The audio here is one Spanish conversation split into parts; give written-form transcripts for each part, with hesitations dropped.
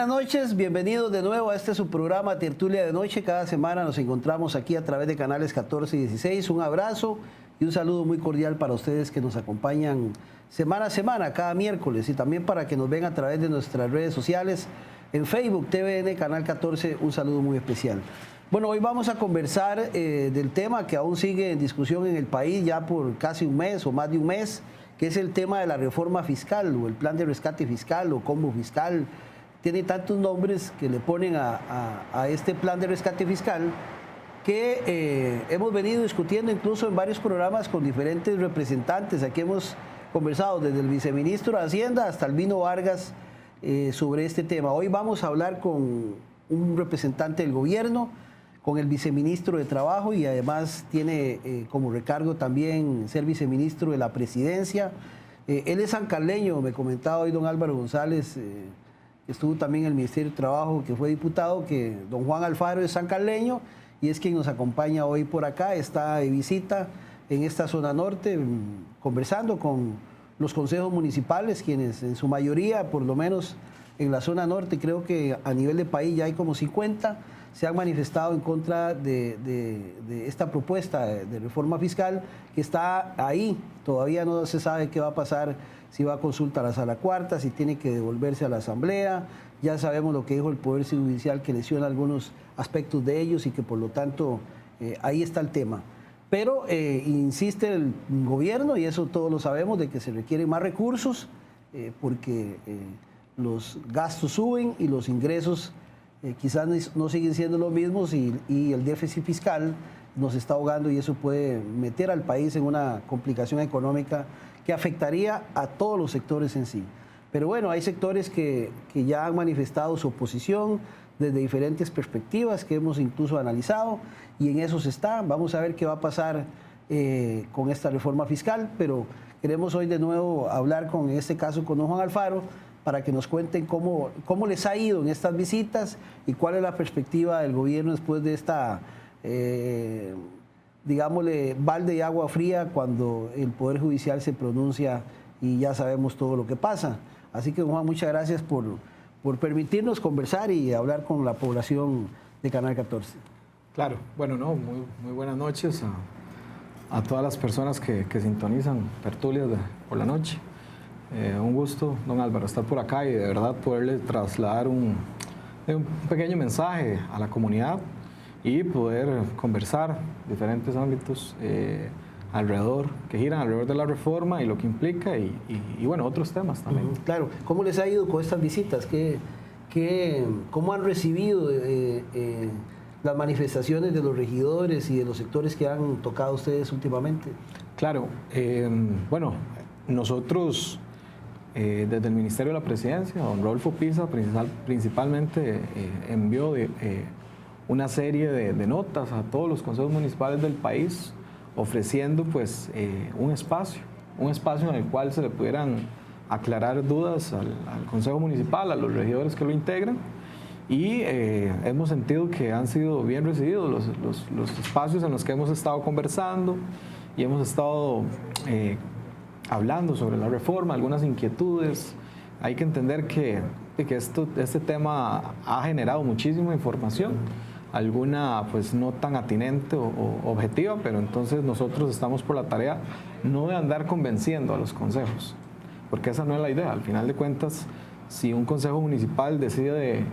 buenas noches, bienvenidos de nuevo a este su programa Tertulia de Noche. Cada semana nos encontramos aquí a través de canales 14 y 16. Un abrazo y un saludo muy cordial para ustedes que nos acompañan semana a semana, cada miércoles, y también para que nos ven a través de nuestras redes sociales, en Facebook, TVN, Canal 14, un saludo muy especial. Bueno, hoy vamos a conversar del tema que aún sigue en discusión en el país ya por casi un mes o más de un mes, que es el tema de la reforma fiscal o el plan de rescate fiscal o combo fiscal. Tiene tantos nombres que le ponen a este plan de rescate fiscal que hemos venido discutiendo incluso en varios programas con diferentes representantes. Aquí hemos conversado desde el viceministro de Hacienda hasta Albino Vargas sobre este tema. Hoy vamos a hablar con un representante del gobierno, con el viceministro de Trabajo, y además tiene como recargo también ser viceministro de la Presidencia. Él es sancarleño, me comentaba hoy don Álvaro González, estuvo también en el Ministerio de Trabajo, que fue diputado, que don Juan Alfaro es sancarleño y es quien nos acompaña hoy por acá. Está de visita en esta zona norte, conversando con los consejos municipales, quienes en su mayoría, por lo menos en la zona norte, creo que a nivel de país ya hay como 50, se han manifestado en contra de esta propuesta de reforma fiscal que está ahí. Todavía no se sabe qué va a pasar, si va a consulta a la Sala Cuarta, si tiene que devolverse a la Asamblea. Ya sabemos lo que dijo el Poder Judicial, que lesiona algunos aspectos de ellos y que por lo tanto ahí está el tema. Pero insiste el gobierno, y eso todos lo sabemos, de que se requieren más recursos porque los gastos suben y los ingresos quizás no siguen siendo los mismos, y el déficit fiscal nos está ahogando, y eso puede meter al país en una complicación económica que afectaría a todos los sectores en sí. Pero bueno, hay sectores que ya han manifestado su oposición desde diferentes perspectivas que hemos incluso analizado, y en eso se está. Vamos a ver qué va a pasar con esta reforma fiscal, pero queremos hoy de nuevo hablar en este caso con don Juan Alfaro, para que nos cuenten cómo les ha ido en estas visitas y cuál es la perspectiva del gobierno después de esta, digámosle, balde de agua fría, cuando el Poder Judicial se pronuncia y ya sabemos todo lo que pasa. Así que, Juan, muchas gracias por permitirnos conversar y hablar con la población de Canal 14. Claro, bueno, muy buenas noches a todas las personas que sintonizan tertulias por la noche. Un gusto, don Álvaro, estar por acá y de verdad poderle trasladar un pequeño mensaje a la comunidad y poder conversar diferentes ámbitos que giran alrededor de la reforma y lo que implica y bueno, otros temas también. Claro, ¿cómo les ha ido con estas visitas? ¿Cómo han recibido las manifestaciones de los regidores y de los sectores que han tocado ustedes últimamente? Claro, bueno, nosotros desde el Ministerio de la Presidencia, don Rodolfo Pisa principalmente envió una serie de notas a todos los consejos municipales del país, ofreciendo pues un espacio en el cual se le pudieran aclarar dudas al Consejo Municipal, a los regidores que lo integran, y hemos sentido que han sido bien recibidos los espacios en los que hemos estado conversando y hemos estado hablando sobre la reforma, algunas inquietudes. Hay que entender que este tema ha generado muchísima información, alguna pues no tan atinente o objetiva, pero entonces nosotros estamos por la tarea no de andar convenciendo a los consejos, porque esa no es la idea. Al final de cuentas, si un consejo municipal decide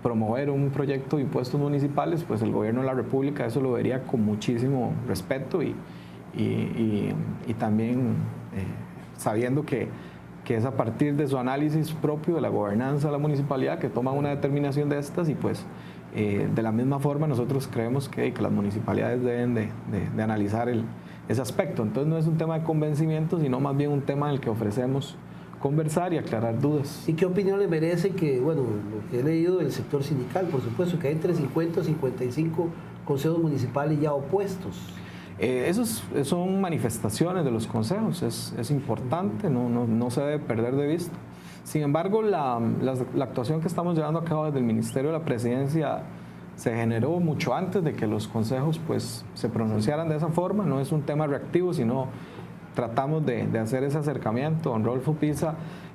promover un proyecto de impuestos municipales, pues el gobierno de la República eso lo vería con muchísimo respeto y también sabiendo que es a partir de su análisis propio de la gobernanza de la municipalidad que toman una determinación de estas, y pues de la misma forma nosotros creemos que las municipalidades deben de analizar ese aspecto. Entonces no es un tema de convencimiento, sino más bien un tema en el que ofrecemos conversar y aclarar dudas. ¿Y qué opinión le merece que, bueno, lo que he leído del sector sindical, por supuesto, que hay entre 50 y 55 consejos municipales ya opuestos? Esos son manifestaciones de los consejos, es importante, no se debe perder de vista. Sin embargo, la actuación que estamos llevando a cabo desde el Ministerio de la Presidencia se generó mucho antes de que los consejos pues, se pronunciaran de esa forma. No es un tema reactivo, sino tratamos de hacer ese acercamiento. Don Rodolfo Pisa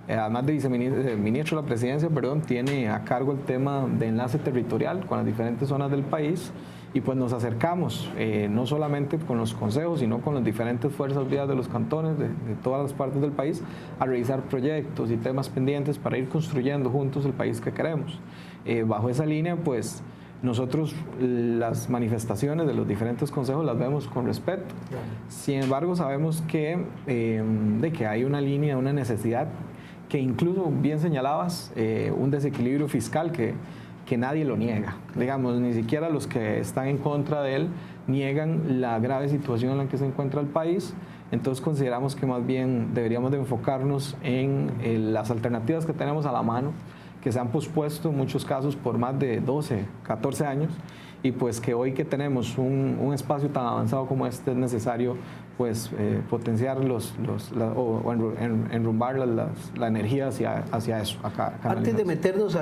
además de viceministro de la presidencia, perdón, tiene a cargo el tema de enlace territorial con las diferentes zonas del país. Y pues nos acercamos, no solamente con los consejos, sino con las diferentes fuerzas vivas de los cantones, de todas las partes del país, a revisar proyectos y temas pendientes para ir construyendo juntos el país que queremos. Bajo esa línea, pues nosotros las manifestaciones de los diferentes consejos las vemos con respeto. Sin embargo, sabemos que hay una línea, una necesidad, que incluso bien señalabas, un desequilibrio fiscal que nadie lo niega. Digamos, ni siquiera los que están en contra de él niegan la grave situación en la que se encuentra el país. Entonces consideramos que más bien deberíamos de enfocarnos en las alternativas que tenemos a la mano, que se han pospuesto en muchos casos por más de 12, 14 años, y pues que hoy que tenemos un espacio tan avanzado como este es necesario pues potenciar enrumbar la energía hacia eso. Antes de meternos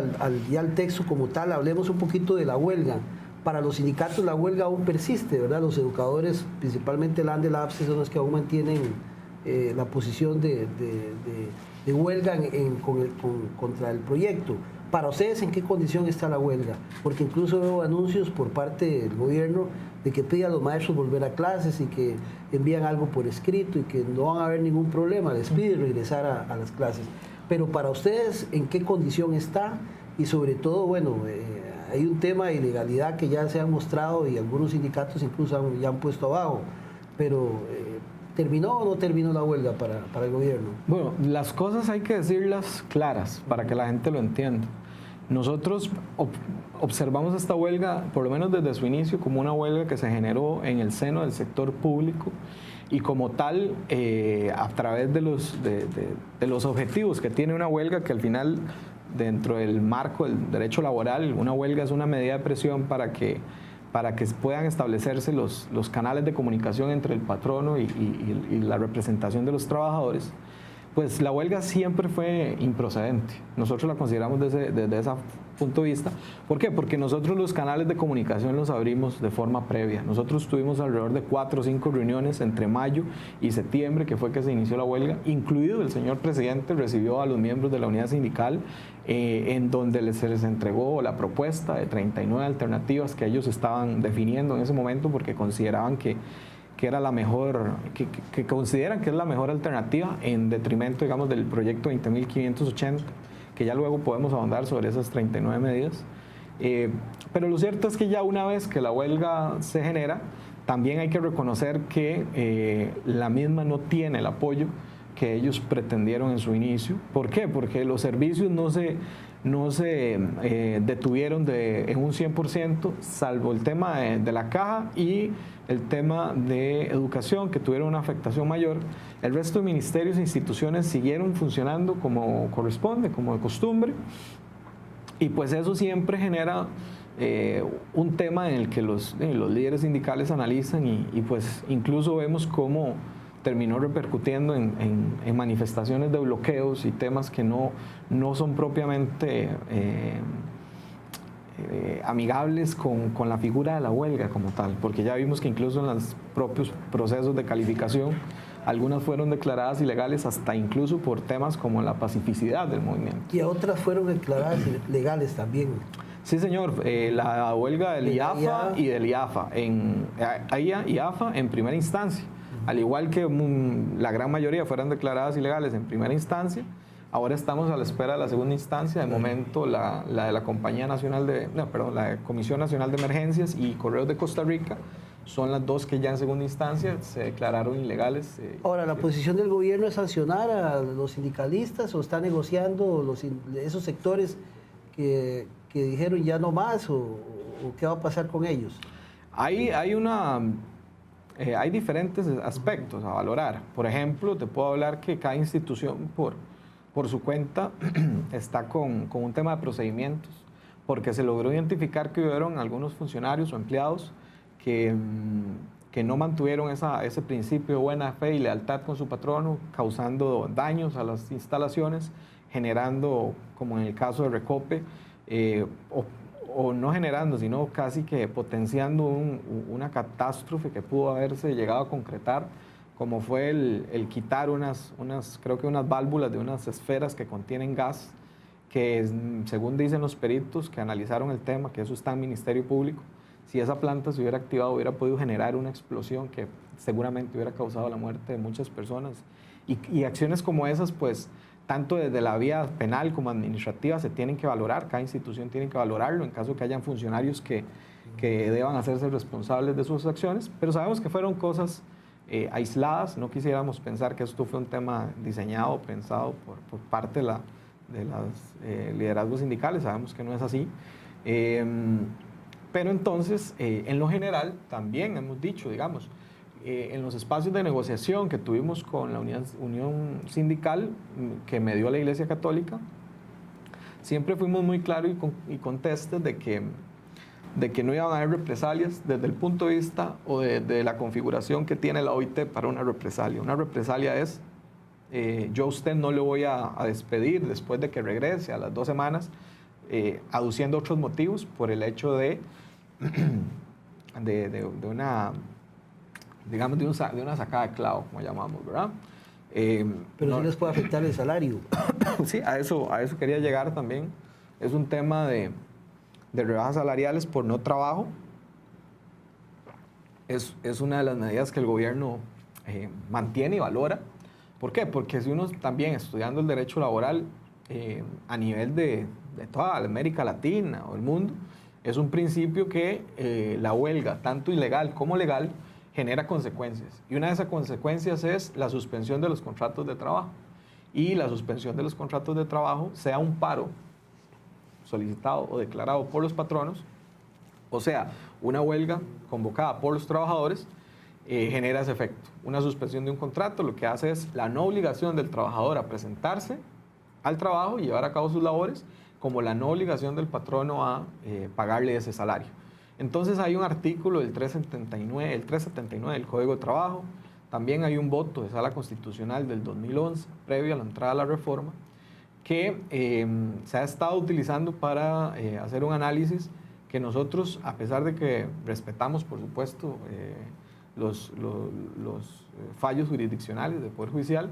ya al texto como tal, hablemos un poquito de la huelga. Para los sindicatos la huelga aún persiste, ¿verdad? Los educadores, principalmente el ANDE, la APSE, son los que aún mantienen la posición de huelga contra el proyecto. Para ustedes, ¿en qué condición está la huelga? Porque incluso veo anuncios por parte del gobierno de que pide a los maestros volver a clases y que envían algo por escrito y que no van a haber ningún problema, les pide regresar a las clases. Pero para ustedes, ¿en qué condición está? Y sobre todo, bueno, hay un tema de ilegalidad que ya se ha mostrado y algunos sindicatos incluso ya han puesto abajo, pero ¿terminó o no terminó la huelga para el gobierno? Bueno, las cosas hay que decirlas claras para que la gente lo entienda. Nosotros observamos esta huelga, por lo menos desde su inicio, como una huelga que se generó en el seno del sector público y como tal, a través de los objetivos que tiene una huelga, que al final, dentro del marco del derecho laboral, una huelga es una medida de presión para que puedan establecerse los canales de comunicación entre el patrono y la representación de los trabajadores. Pues la huelga siempre fue improcedente. Nosotros la consideramos desde ese punto de vista. ¿Por qué? Porque nosotros los canales de comunicación los abrimos de forma previa. Nosotros tuvimos alrededor de 4 o 5 reuniones entre mayo y septiembre, que fue que se inició la huelga, incluido el señor presidente recibió a los miembros de la unidad sindical, en donde se les entregó la propuesta de 39 alternativas que ellos estaban definiendo en ese momento porque consideraban que era la mejor, que consideran que es la mejor alternativa en detrimento, digamos, del proyecto 20.580, que ya luego podemos ahondar sobre esas 39 medidas. Pero lo cierto es que ya una vez que la huelga se genera, también hay que reconocer que la misma no tiene el apoyo que ellos pretendieron en su inicio. ¿Por qué? Porque los servicios no se detuvieron en un 100%, salvo el tema de la caja y el tema de educación, que tuvieron una afectación mayor. El resto de ministerios e instituciones siguieron funcionando como corresponde, como de costumbre, y pues eso siempre genera un tema en el que los líderes sindicales analizan y pues incluso vemos cómo terminó repercutiendo en manifestaciones de bloqueos y temas que no son propiamente amigables con la figura de la huelga como tal, porque ya vimos que incluso en los propios procesos de calificación algunas fueron declaradas ilegales hasta incluso por temas como la pacificidad del movimiento. Y otras fueron declaradas legales también. Sí, señor, la huelga del IAFA y del IAFA, AIA y AFA en primera instancia, al igual que la gran mayoría fueron declaradas ilegales en primera instancia. Ahora estamos a la espera de la segunda instancia. De momento, la de la la Comisión Nacional de Emergencias y Correos de Costa Rica son las dos que ya en segunda instancia se declararon ilegales. Ahora, ¿la posición del gobierno es sancionar a los sindicalistas o está negociando esos sectores que dijeron ya no más o qué va a pasar con ellos? Hay diferentes aspectos a valorar. Por ejemplo, te puedo hablar que cada institución por su cuenta está con un tema de procedimientos, porque se logró identificar que hubieron algunos funcionarios o empleados que no mantuvieron ese principio de buena fe y lealtad con su patrono, causando daños a las instalaciones, generando, como en el caso de Recope, o no generando, sino casi que potenciando una catástrofe que pudo haberse llegado a concretar como fue el quitar creo que unas válvulas de unas esferas que contienen gas, que según dicen los peritos que analizaron el tema, que eso está en Ministerio Público, si esa planta se hubiera activado hubiera podido generar una explosión que seguramente hubiera causado la muerte de muchas personas. Y acciones como esas, pues, tanto desde la vía penal como administrativa se tienen que valorar, cada institución tiene que valorarlo en caso que hayan funcionarios que deban hacerse responsables de sus acciones, pero sabemos que fueron cosas aisladas, no quisiéramos pensar que esto fue un tema diseñado, pensado por parte de los liderazgos sindicales, sabemos que no es así. Pero entonces, en lo general, también hemos dicho, digamos, en los espacios de negociación que tuvimos con la Unión Sindical que me dio la Iglesia Católica, siempre fuimos muy claros y contestes de que no iban a haber represalias desde el punto de vista o de la configuración que tiene la OIT para una represalia. Una represalia es, yo a usted no le voy a despedir después de que regrese a las 2 semanas, aduciendo otros motivos por el hecho de una, digamos, de una sacada de clavo, como llamamos, ¿verdad? Pero no les puede afectar el salario. Sí, a eso quería llegar también. Es un tema de rebajas salariales por no trabajo. Es una de las medidas que el gobierno mantiene y valora. ¿Por qué? Porque si uno también estudiando el derecho laboral a nivel de toda América Latina o el mundo, es un principio que la huelga, tanto ilegal como legal, genera consecuencias. Y una de esas consecuencias es la suspensión de los contratos de trabajo. Y la suspensión de los contratos de trabajo, sea un paro solicitado o declarado por los patronos, o sea, una huelga convocada por los trabajadores, genera ese efecto. Una suspensión de un contrato lo que hace es la no obligación del trabajador a presentarse al trabajo y llevar a cabo sus labores, como la no obligación del patrono a pagarle ese salario. Entonces hay un artículo del 379 del Código de Trabajo, también hay un voto de Sala Constitucional del 2011, previo a la entrada de la reforma, que se ha estado utilizando para hacer un análisis que nosotros, a pesar de que respetamos, por supuesto, los fallos jurisdiccionales del Poder Judicial,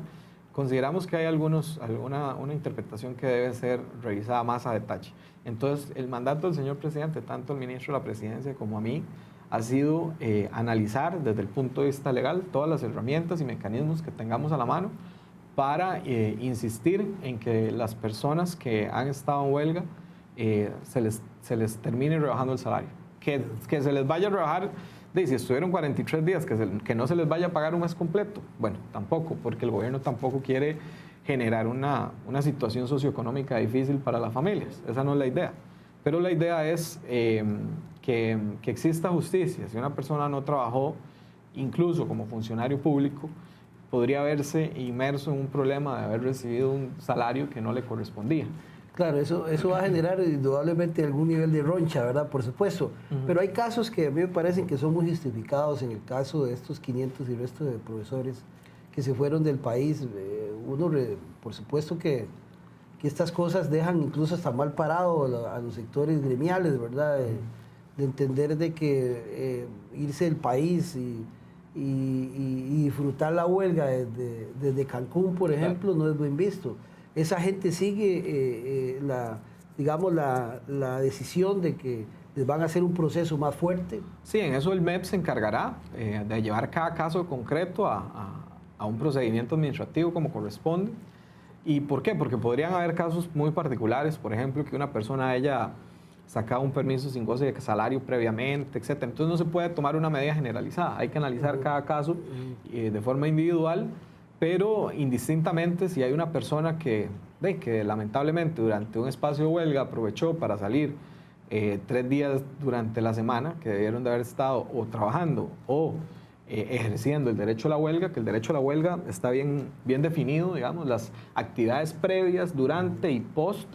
consideramos que hay una interpretación que debe ser revisada más a detalle. Entonces, el mandato del señor presidente, tanto el ministro de la Presidencia como a mí, ha sido analizar desde el punto de vista legal todas las herramientas y mecanismos que tengamos a la mano para insistir en que las personas que han estado en huelga se les termine rebajando el salario. Que se les vaya a rebajar, si estuvieron 43 días, que no se les vaya a pagar un mes completo. Bueno, tampoco, porque el gobierno tampoco quiere generar una situación socioeconómica difícil para las familias. Esa no es la idea. Pero la idea es que exista justicia. Si una persona no trabajó, incluso como funcionario público, podría verse inmerso en un problema de haber recibido un salario que no le correspondía. Claro, eso va a generar indudablemente algún nivel de roncha, ¿verdad? Por supuesto. Pero hay casos que a mí me parecen que son muy justificados. En el caso de estos 500 y resto de profesores que se fueron del país, por supuesto que estas cosas dejan incluso hasta mal parado a los sectores gremiales, ¿verdad? De entender de que irse del país y disfrutar la huelga desde Cancún, por ejemplo, no es bien visto. Esa gente sigue, la decisión de que les van a hacer un proceso más fuerte. Sí, en eso el MEP se encargará de llevar cada caso concreto a un procedimiento administrativo como corresponde. ¿Y por qué? Porque podrían haber casos muy particulares, por ejemplo, que una persona haya sacado un permiso sin goce de salario previamente, etc. Entonces no se puede tomar una medida generalizada, hay que analizar cada caso de forma individual, pero indistintamente si hay una persona que lamentablemente durante un espacio de huelga aprovechó para salir 3 días durante la semana, que debieron de haber estado o trabajando o ejerciendo el derecho a la huelga, que el derecho a la huelga está bien definido, digamos, las actividades previas, durante y post.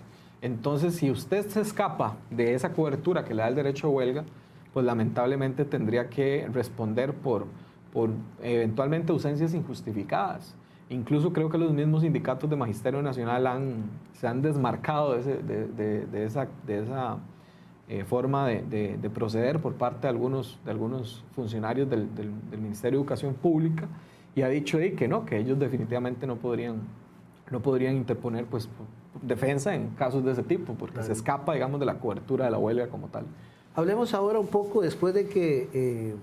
Entonces, si usted se escapa de esa cobertura que le da el derecho a huelga, pues lamentablemente tendría que responder por eventualmente ausencias injustificadas. Incluso creo que los mismos sindicatos de Magisterio Nacional se han desmarcado de esa forma de proceder por parte de algunos funcionarios del Ministerio de Educación Pública, y ha dicho ahí que no, que ellos definitivamente no podrían interponer pues defensa en casos de ese tipo, porque se escapa, digamos, de la cobertura de la huelga como tal. Hablemos ahora un poco, después de que,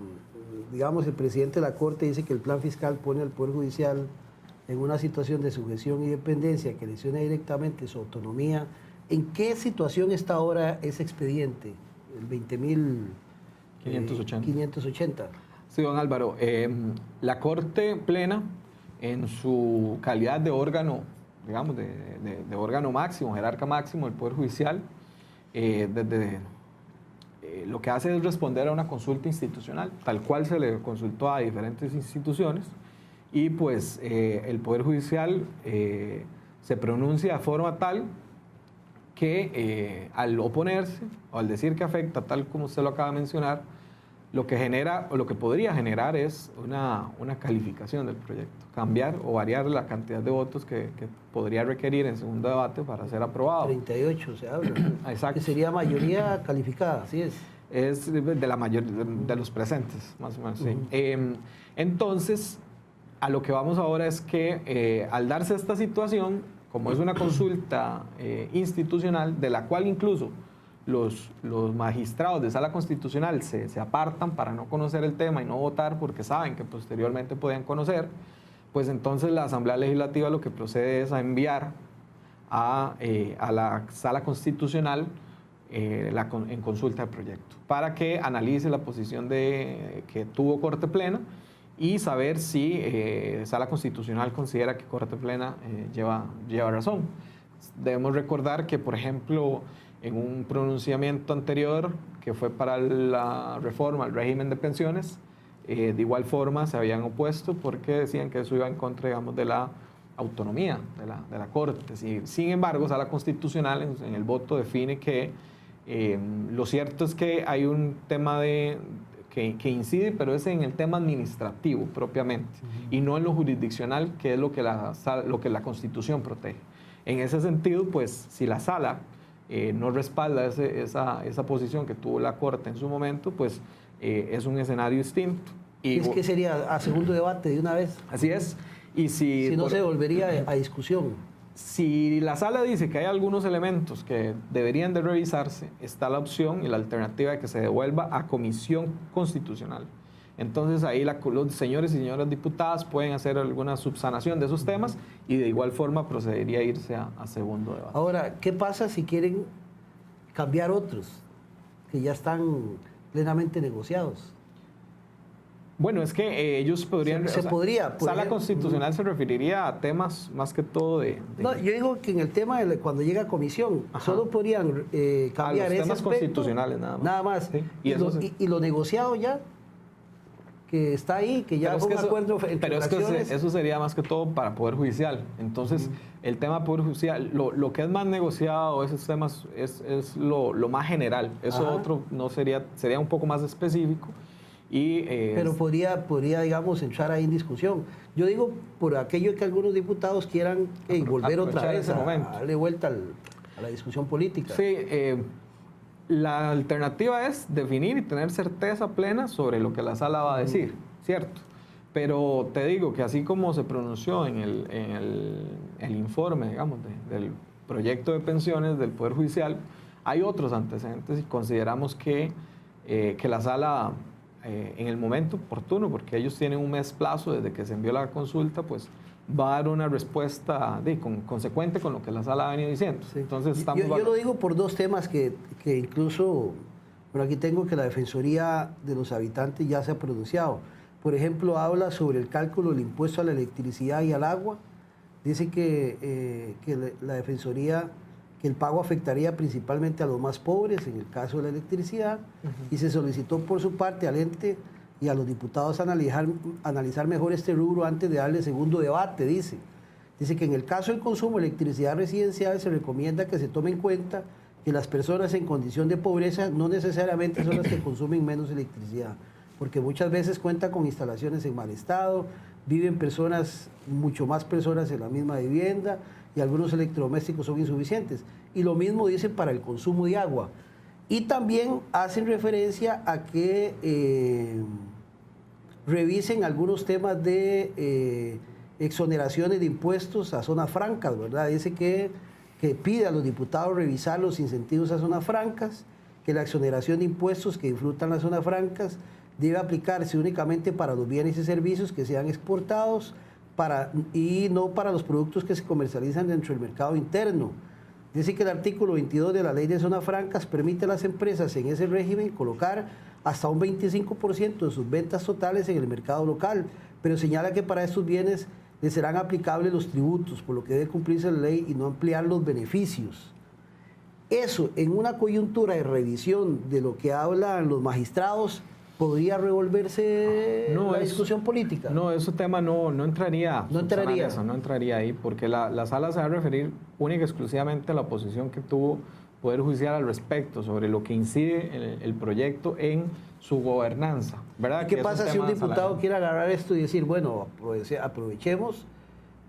digamos, el presidente de la Corte dice que el plan fiscal pone al Poder Judicial en una situación de sujeción y dependencia que lesiona directamente su autonomía. ¿En qué situación está ahora ese expediente, el 20.580? Sí, don Álvaro, la Corte Plena, en su calidad de órgano, digamos, de órgano máximo, jerarca máximo del Poder Judicial, lo que hace es responder a una consulta institucional, tal cual se le consultó a diferentes instituciones, y pues el Poder Judicial se pronuncia de forma tal que al oponerse o al decir que afecta, tal como usted lo acaba de mencionar, lo que genera o lo que podría generar es una calificación del proyecto, cambiar o variar la cantidad de votos que podría requerir en segundo debate para ser aprobado. 38 se habla. Exacto. Que sería mayoría calificada, así es. Es de la mayoría de los presentes, más o menos, sí. Entonces, a lo que vamos ahora es que al darse esta situación, como es una consulta institucional, de la cual incluso los magistrados de sala constitucional se apartan para no conocer el tema y no votar porque saben que posteriormente podían conocer, pues entonces la Asamblea Legislativa lo que procede es a enviar a la sala constitucional en consulta del proyecto para que analice la posición que tuvo Corte Plena y saber si Sala Constitucional considera que Corte Plena lleva razón. Debemos recordar que, por ejemplo, en un pronunciamiento anterior que fue para la reforma al régimen de pensiones, de igual forma se habían opuesto porque decían que eso iba en contra, digamos, de la autonomía de la Corte. Sin embargo, Sala Constitucional en el voto define que lo cierto es que hay un tema que incide, pero es en el tema administrativo propiamente, y no en lo jurisdiccional, que es lo que la Constitución protege. En ese sentido, pues, si la Sala no respalda esa posición que tuvo la Corte en su momento, pues es un escenario distinto. Y es que sería a segundo debate de una vez. Así es. Y si no se volvería a discusión. Si la Sala dice que hay algunos elementos que deberían de revisarse, está la opción y la alternativa de que se devuelva a Comisión Constitucional. Entonces ahí los señores y señoras diputadas pueden hacer alguna subsanación de esos temas y de igual forma procedería a irse a segundo debate. Ahora, ¿qué pasa si quieren cambiar otros que ya están plenamente negociados? Bueno, es que ellos podrían... Sala Constitucional se referiría a temas más que todo de... No, yo digo que en el tema de cuando llega a comisión, solo podrían cambiar los ese temas aspecto, constitucionales nada más. Sí. Y lo negociado ya, que está ahí, que ya fue un acuerdo entre pero fracciones. Es que eso sería más que todo para Poder Judicial. Entonces, el tema Poder Judicial, lo que es más negociado, esos temas, es lo más general. Eso otro no sería un poco más específico. Pero podría, digamos, entrar ahí en discusión. Yo digo, por aquello que algunos diputados quieran volver otra vez a darle vuelta a la discusión política. Sí, la alternativa es definir y tener certeza plena sobre lo que la Sala va a decir, ¿cierto? Pero te digo que así como se pronunció en el informe, digamos, del proyecto de pensiones del Poder Judicial, hay otros antecedentes y consideramos que la Sala... en el momento oportuno, porque ellos tienen un mes plazo desde que se envió la consulta, pues va a dar una respuesta consecuente con lo que la Sala ha venido diciendo. Sí. Entonces yo lo digo por dos temas que incluso, por aquí tengo que la Defensoría de los Habitantes ya se ha pronunciado. Por ejemplo, habla sobre el cálculo del impuesto a la electricidad y al agua. Dice que la Defensoría, que el pago afectaría principalmente a los más pobres, en el caso de la electricidad, y se solicitó por su parte al ente y a los diputados analizar mejor este rubro antes de darle segundo debate, dice. Dice que en el caso del consumo de electricidad residencial se recomienda que se tome en cuenta que las personas en condición de pobreza no necesariamente son las que consumen menos electricidad, porque muchas veces cuentan con instalaciones en mal estado, viven mucho más personas en la misma vivienda, y algunos electrodomésticos son insuficientes. Y lo mismo dicen para el consumo de agua. Y también hacen referencia a que revisen algunos temas de exoneraciones de impuestos a zonas francas, ¿verdad? Dice que pide a los diputados revisar los incentivos a zonas francas, que la exoneración de impuestos que disfrutan las zonas francas debe aplicarse únicamente para los bienes y servicios que sean exportados y no para los productos que se comercializan dentro del mercado interno. Dice que el artículo 22 de la Ley de Zonas Francas permite a las empresas en ese régimen colocar hasta un 25% de sus ventas totales en el mercado local, pero señala que para estos bienes les serán aplicables los tributos, por lo que debe cumplirse la ley y no ampliar los beneficios. Eso, en una coyuntura de revisión de lo que hablan los magistrados, ¿podría revolverse la discusión política? No, ese tema no entraría. No entraría. Eso, no entraría ahí, porque la sala se va a referir única y exclusivamente a la posición que tuvo Poder Judicial al respecto, sobre lo que incide el proyecto en su gobernanza, ¿verdad? ¿Y qué pasa si un diputado quiere agarrar esto y decir, bueno, aprovechemos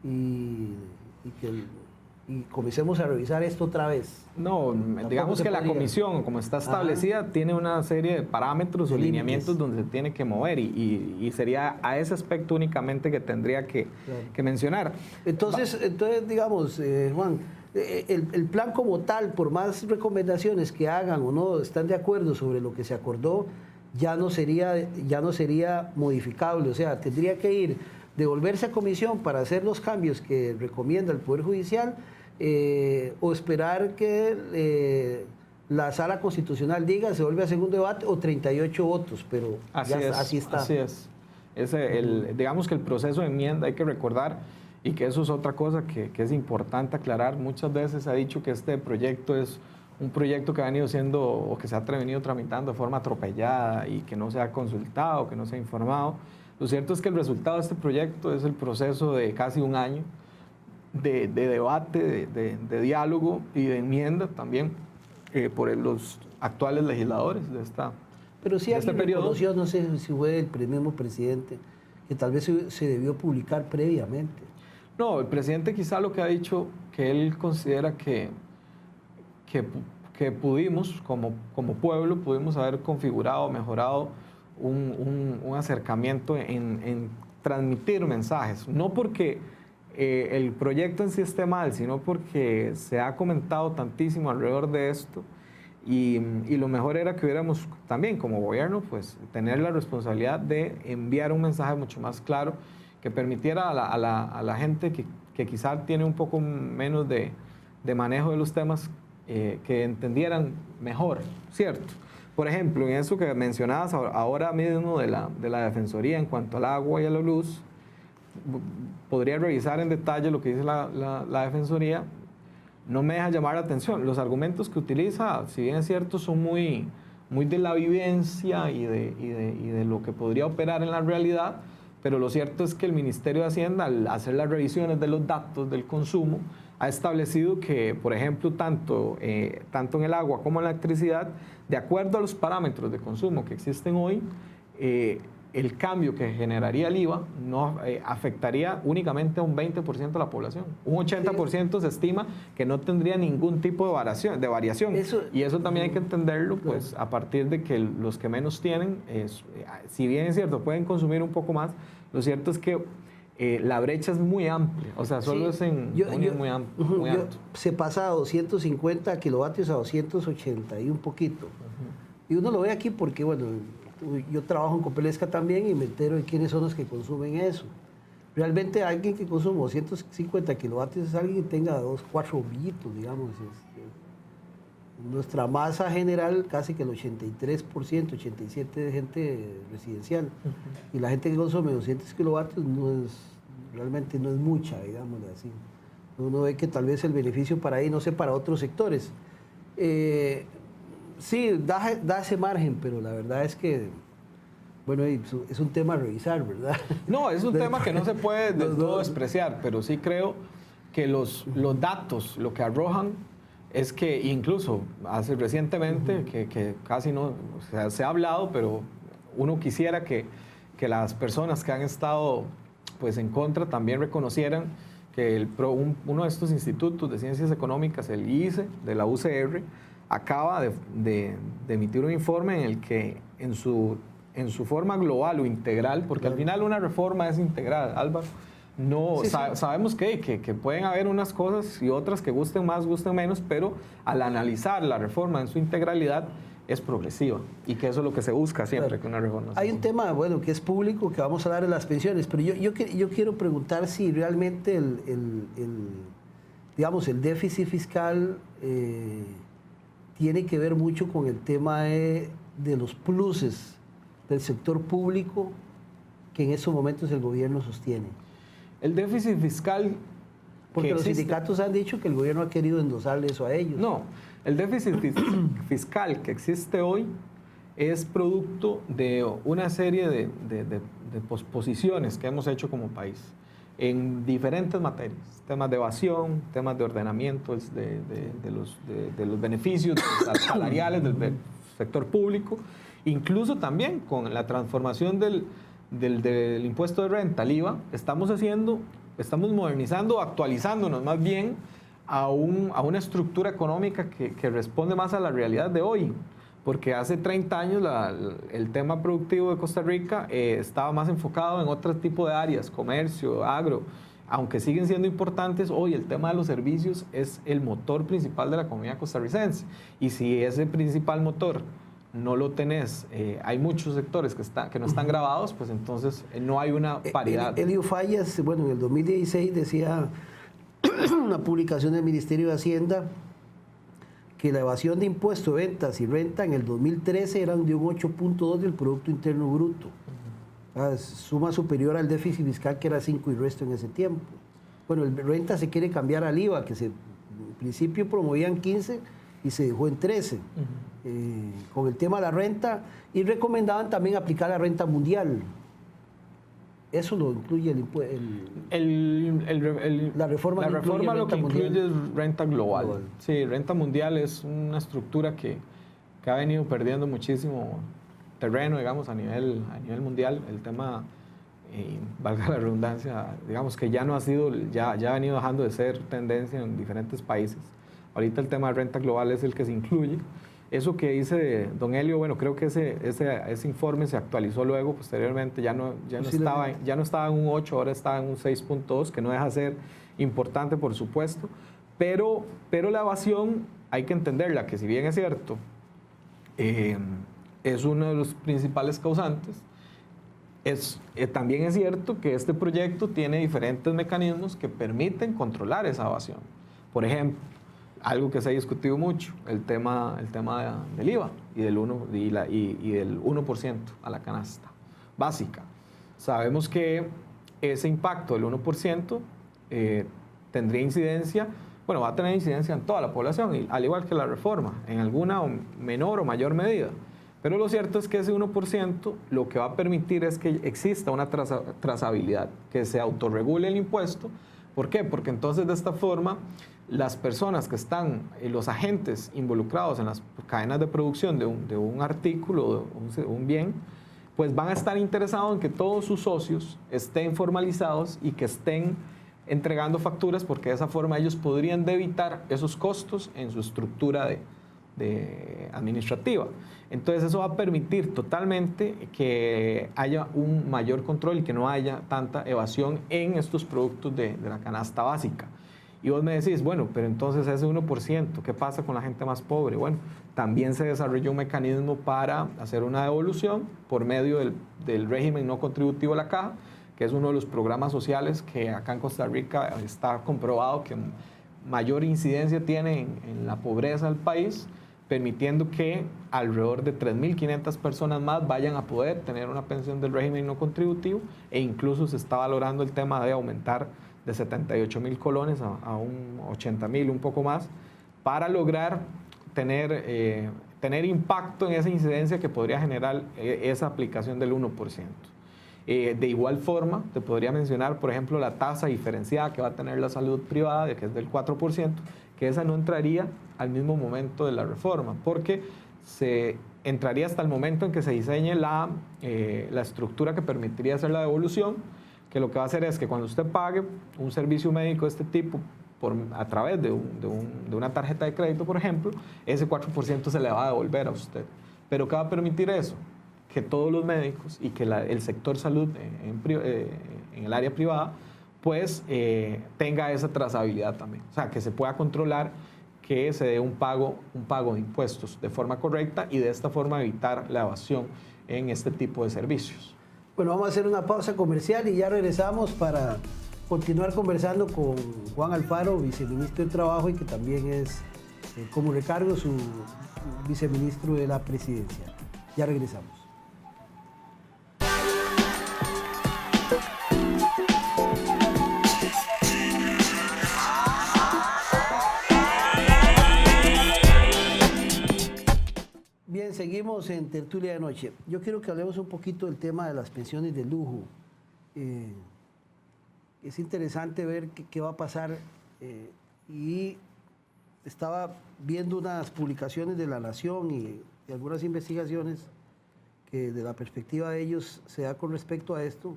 y comencemos a revisar esto otra vez? No, digamos que la comisión, como está establecida, tiene una serie de parámetros o lineamientos donde se tiene que mover y sería a ese aspecto únicamente que tendría que mencionar. Entonces digamos, Juan, el plan como tal, por más recomendaciones que hagan o no están de acuerdo sobre lo que se acordó, ya no sería modificable, o sea, tendría que devolverse a comisión para hacer los cambios que recomienda el Poder Judicial, o esperar que la Sala Constitucional diga se vuelve a segundo debate o 38 votos, pero así está. Así es. Digamos que el proceso de enmienda, hay que recordar, y que eso es otra cosa que es importante aclarar, muchas veces se ha dicho que este proyecto es un proyecto que ha venido siendo o que se ha venido tramitando de forma atropellada y que no se ha consultado, que no se ha informado. Lo cierto es que el resultado de este proyecto es el proceso de casi un año de debate, de diálogo y de enmienda también por los actuales legisladores de Pero sí este periodo. No sé si fue el mismo presidente, que tal vez se debió publicar previamente. No, el presidente quizá lo que ha dicho, que él considera que pudimos, como pueblo, pudimos haber configurado, mejorado un acercamiento en transmitir mensajes. No porque el proyecto en sí esté mal, sino porque se ha comentado tantísimo alrededor de esto y lo mejor era que hubiéramos también como gobierno pues tener la responsabilidad de enviar un mensaje mucho más claro que permitiera a la gente que quizá tiene un poco menos de manejo de los temas que entendieran mejor, ¿cierto? Por ejemplo, en eso que mencionabas ahora mismo de la Defensoría en cuanto al agua y a la luz, podría revisar en detalle lo que dice la Defensoría. No me deja llamar la atención. Los argumentos que utiliza, si bien es cierto, son muy de la vivencia y de lo que podría operar en la realidad, pero lo cierto es que el Ministerio de Hacienda, al hacer las revisiones de los datos del consumo, ha establecido que, por ejemplo, tanto en el agua como en la electricidad, de acuerdo a los parámetros de consumo que existen hoy, el cambio que generaría el IVA no afectaría únicamente a un 20% de la población. Un 80% se estima que no tendría ningún tipo de variación. Y eso también hay que entenderlo, pues, a partir de que los que menos tienen, si bien es cierto, pueden consumir un poco más, lo cierto es que la brecha es muy amplia, o sea, solo es en muy alto. Se pasa a 250 kilovatios a 280 y un poquito. Y uno lo ve aquí porque, bueno, yo trabajo en Copelesca también y me entero de quiénes son los que consumen eso. Realmente alguien que consume 250 kilovatios es alguien que tenga 4 bombillitos, digamos. Nuestra masa general, casi que el 83%, 87% de gente residencial. Y la gente que consume 200 kilovatios realmente no es mucha, digámoslo así. Uno ve que tal vez el beneficio para ahí, no sé, para otros sectores. Sí, da ese margen, pero la verdad es que, bueno, es un tema a revisar, ¿verdad? No, es un tema que no se puede del todo despreciar, pero sí creo que los datos, lo que arrojan, es que incluso hace recientemente, que casi no se ha hablado, pero uno quisiera que las personas que han estado pues, en contra también reconocieran que uno de estos institutos de ciencias económicas, el ICE, de la UCR, acaba de emitir un informe en el que en su en su forma global o integral, porque al final una reforma es integral, Álvaro. No, Sí, sí. Sabemos que pueden haber unas cosas y otras que gusten más, gusten menos, pero al analizar la reforma en su integralidad es progresiva y que eso es lo que se busca siempre Claro. que una reforma. Hay un tema, bueno, que es público, que vamos a hablar de las pensiones, pero yo quiero preguntar si realmente digamos, el déficit fiscal tiene que ver mucho con el tema de los pluses del sector público que en estos momentos el gobierno sostiene. El déficit fiscal. Porque que los existe- sindicatos han dicho que el gobierno ha querido endosarle eso a ellos. No, el déficit fiscal que existe hoy es producto de una serie de posposiciones que hemos hecho como país en diferentes materias, temas de evasión, temas de ordenamiento de los beneficios salariales del sector público, incluso también con la transformación del impuesto de renta, el IVA, estamos modernizando, actualizándonos más bien a una estructura económica que responde más a la realidad de hoy. Porque hace 30 años el tema productivo de Costa Rica estaba más enfocado en otro tipo de áreas, comercio, agro. Aunque siguen siendo importantes, hoy el tema de los servicios es el motor principal de la economía costarricense. Y si ese principal motor no lo tenés, hay muchos sectores que no están grabados, pues entonces no hay una paridad. Elio Fallas, bueno, en el 2016 decía una publicación del Ministerio de Hacienda que la evasión de impuestos, ventas y renta en el 2013 eran de un 8.2 del Producto Interno Bruto. Suma superior al déficit fiscal que era 5 y resto en ese tiempo. Bueno, el renta se quiere cambiar al IVA, que en principio promovían 15 y se dejó en 13. Con el tema de la renta, y recomendaban también aplicar la renta mundial. Eso lo incluye la reforma. La reforma lo que incluye es renta global. Global. Sí, renta mundial es una estructura que ha venido perdiendo muchísimo terreno, digamos, a nivel mundial. El tema, valga la redundancia, digamos que ya no ha sido, ya ha venido dejando de ser tendencia en diferentes países. Ahorita el tema de renta global es el que se incluye. Eso que dice don Elio, bueno, creo que ese informe se actualizó luego, posteriormente, ya no estaba en un 8, ahora está en un 6.2, que no deja de ser importante, por supuesto, pero la evasión hay que entenderla, que si bien es cierto, es uno de los principales causantes, también es cierto que este proyecto tiene diferentes mecanismos que permiten controlar esa evasión. Por ejemplo, algo que se ha discutido mucho, el tema del IVA y del 1% a la canasta básica. Sabemos que ese impacto del 1% tendría incidencia, bueno, va a tener incidencia en toda la población, al igual que la reforma, en alguna menor o mayor medida. Pero lo cierto es que ese 1% lo que va a permitir es que exista una trazabilidad, que se autorregule el impuesto. ¿Por qué? Porque entonces de esta forma las personas que están, los agentes involucrados en las cadenas de producción de un artículo, un bien, pues van a estar interesados en que todos sus socios estén formalizados y que estén entregando facturas, porque de esa forma ellos podrían debitar esos costos en su estructura administrativa. Entonces eso va a permitir totalmente que haya un mayor control y que no haya tanta evasión en estos productos de la canasta básica. Y vos me decís, bueno, pero entonces ese 1%, ¿qué pasa con la gente más pobre? Bueno, también se desarrolló un mecanismo para hacer una devolución por medio del régimen no contributivo a la caja, que es uno de los programas sociales que acá en Costa Rica está comprobado que mayor incidencia tiene en la pobreza del país, permitiendo que alrededor de 3.500 personas más vayan a poder tener una pensión del régimen no contributivo, e incluso se está valorando el tema de aumentar de 78.000 colones a un 80.000, un poco más, para lograr tener impacto en esa incidencia que podría generar esa aplicación del 1%. De igual forma, te podría mencionar, por ejemplo, la tasa diferenciada que va a tener la salud privada, que es del 4%, que esa no entraría al mismo momento de la reforma, porque se entraría hasta el momento en que se diseñe la estructura que permitiría hacer la devolución, que lo que va a hacer es que cuando usted pague un servicio médico de este tipo a través de una tarjeta de crédito, por ejemplo, ese 4% se le va a devolver a usted. ¿Pero qué va a permitir eso? que todos los médicos y que el sector salud en el área privada pues tenga esa trazabilidad también. O sea, que se pueda controlar que se dé un pago de impuestos de forma correcta y de esta forma evitar la evasión en este tipo de servicios. Bueno, vamos a hacer una pausa comercial y ya regresamos para continuar conversando con Juan Alfaro, viceministro de Trabajo y que también es, como recargo, su viceministro de la Presidencia. Ya regresamos. Bien, seguimos en Tertulia de Noche. Yo quiero que hablemos un poquito del tema de las pensiones de lujo. Es interesante ver qué va a pasar y estaba viendo unas publicaciones de La Nación y algunas investigaciones que de la perspectiva de ellos se da con respecto a esto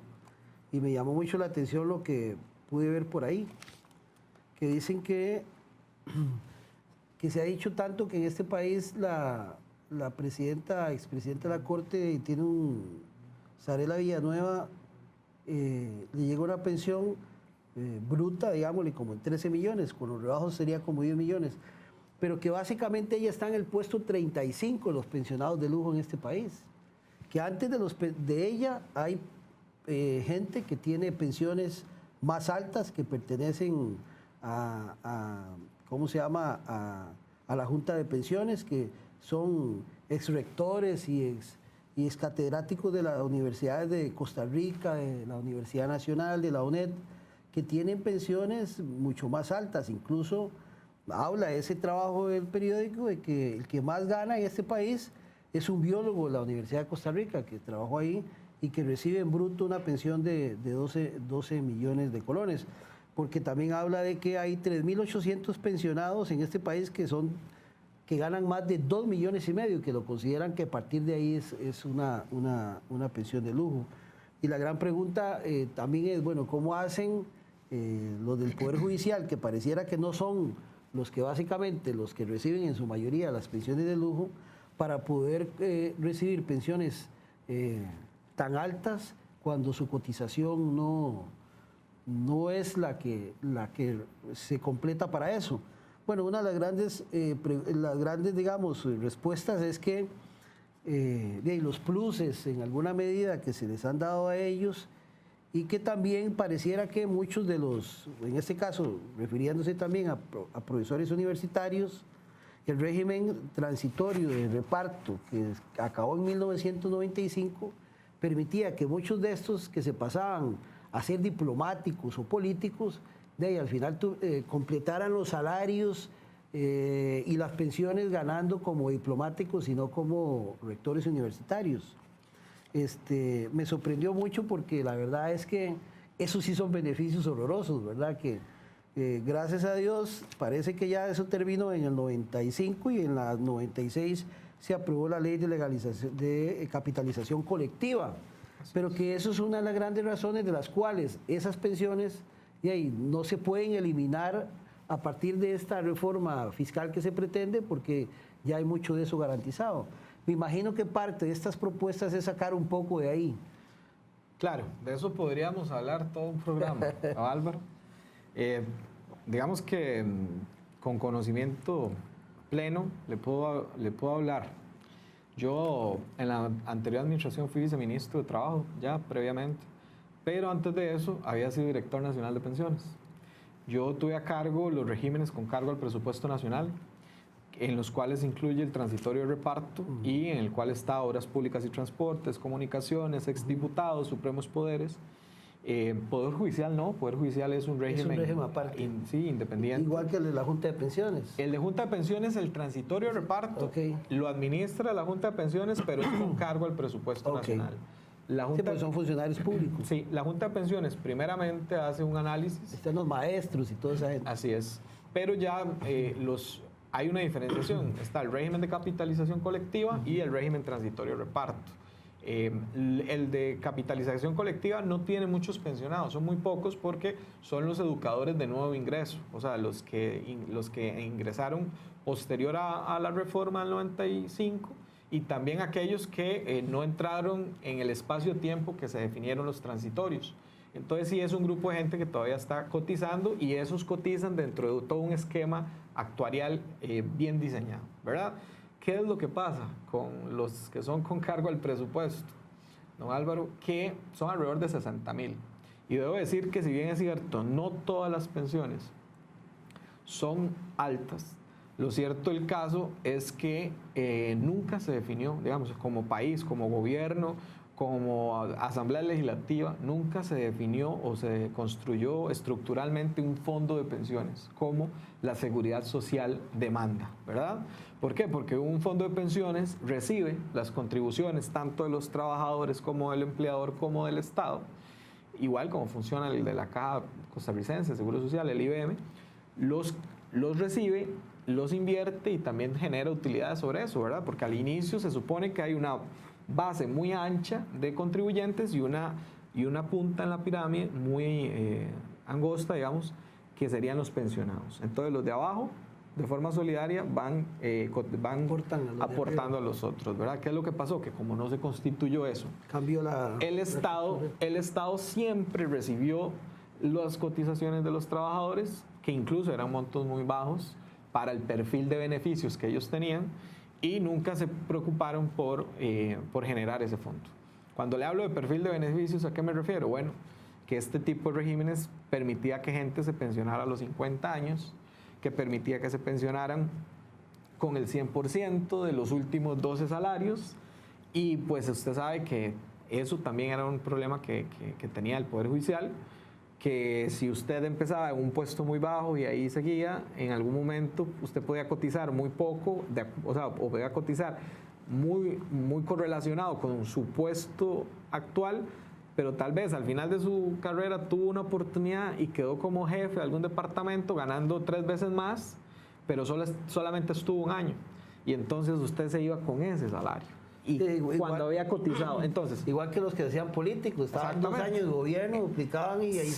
y me llamó mucho la atención lo que pude ver por ahí, que dicen que se ha dicho tanto que en este país la expresidenta de la Corte Zarela Villanueva, le llega una pensión bruta, digámosle, como en 13 millones, con los rebajos sería como 10 millones, pero que básicamente ella está en el puesto 35 de los pensionados de lujo en este país, que antes de ella hay gente que tiene pensiones más altas que pertenecen ¿cómo se llama?, a la Junta de Pensiones, que son ex rectores y ex catedráticos de las universidades de Costa Rica, de la Universidad Nacional, de la UNED, que tienen pensiones mucho más altas. Incluso habla ese trabajo del periódico de que el que más gana en este país es un biólogo de la Universidad de Costa Rica, que trabajó ahí y que recibe en bruto una pensión de 12 millones de colones. Porque también habla de que hay 3.800 pensionados en este país que ganan más de 2,5 millones, que lo consideran que a partir de ahí es una pensión de lujo. Y la gran pregunta también es, bueno, ¿cómo hacen los del Poder Judicial, que pareciera que no son los que básicamente, los que reciben en su mayoría las pensiones de lujo, para poder recibir pensiones tan altas cuando su cotización no es la que se completa para eso? Bueno, una de las grandes, digamos, respuestas es que los pluses en alguna medida que se les han dado a ellos y que también pareciera que muchos de los, en este caso refiriéndose también a profesores universitarios, el régimen transitorio de reparto que acabó en 1995 permitía que muchos de estos que se pasaban a ser diplomáticos o políticos, al final completaran los salarios y las pensiones ganando como diplomáticos y no como rectores universitarios. Me sorprendió mucho porque la verdad es que esos sí son beneficios horrorosos, ¿verdad? Que gracias a Dios parece que ya eso terminó en el 95 y en la 96 se aprobó la ley de legalización de capitalización colectiva, pero que eso es una de las grandes razones de las cuales esas pensiones no se pueden eliminar a partir de esta reforma fiscal que se pretende, porque ya hay mucho de eso garantizado. Me imagino que parte de estas propuestas es sacar un poco de ahí. Claro, de eso podríamos hablar todo un programa, ¿no, Álvaro? Digamos que con conocimiento pleno le puedo hablar. Yo en la anterior administración fui viceministro de Trabajo, ya previamente, pero antes de eso había sido director nacional de pensiones. Yo tuve a cargo los regímenes con cargo al presupuesto nacional, en los cuales incluye el transitorio de reparto y en el cual está obras públicas y transportes, comunicaciones, exdiputados, supremos poderes. Poder Judicial no, Poder Judicial es un régimen aparte. Sí, independiente. Igual que el de la Junta de Pensiones. El de Junta de Pensiones, el transitorio de reparto, lo administra la Junta de Pensiones, pero es con cargo al presupuesto nacional. La Junta, porque son funcionarios públicos. Sí, la Junta de Pensiones primeramente hace un análisis. Están los maestros y toda esa gente. Así es, pero ya hay una diferenciación. Está el régimen de capitalización colectiva y el régimen transitorio de reparto. El de capitalización colectiva no tiene muchos pensionados, son muy pocos porque son los educadores de nuevo ingreso, o sea, los que ingresaron posterior a la reforma del 95 y también aquellos que no entraron en el espacio-tiempo que se definieron los transitorios. Entonces sí es un grupo de gente que todavía está cotizando y esos cotizan dentro de todo un esquema actuarial bien diseñado, ¿verdad? ¿Qué es lo que pasa con los que son con cargo al presupuesto, don Álvaro? Que son alrededor de 60,000. Y debo decir que si bien es cierto, no todas las pensiones son altas, lo cierto del caso es que nunca se definió, digamos, como país, como gobierno, como Asamblea Legislativa, nunca se definió o se construyó estructuralmente un fondo de pensiones como la Seguridad Social demanda, ¿verdad? ¿Por qué? Porque un fondo de pensiones recibe las contribuciones tanto de los trabajadores como del empleador como del Estado, igual como funciona el de la Caja Costarricense de Seguro Social, el IBM, los recibe, los invierte y también genera utilidades sobre eso, ¿verdad? Porque al inicio se supone que hay una base muy ancha de contribuyentes y una punta en la pirámide muy angosta, digamos, que serían los pensionados. Entonces los de abajo, de forma solidaria, van aportando a los otros, ¿verdad? ¿Qué es lo que pasó? Que como no se constituyó eso, el Estado siempre recibió las cotizaciones de los trabajadores, que incluso eran montos muy bajos para el perfil de beneficios que ellos tenían, y nunca se preocuparon por generar ese fondo. Cuando le hablo de perfil de beneficios, ¿a qué me refiero? Bueno, que este tipo de regímenes permitía que gente se pensionara a los 50 años, que permitía que se pensionaran con el 100% de los últimos 12 salarios, y pues usted sabe que eso también era un problema que tenía el Poder Judicial, que si usted empezaba en un puesto muy bajo y ahí seguía, en algún momento usted podía cotizar muy poco, o podía cotizar muy correlacionado con su puesto actual, pero tal vez al final de su carrera tuvo una oportunidad y quedó como jefe de algún departamento ganando 3 veces más, pero solamente estuvo un año. Y entonces usted se iba con ese salario. Y sí, cuando había cotizado, entonces... Igual que los que decían políticos, estaban 2 años de gobierno, duplicaban y ahí...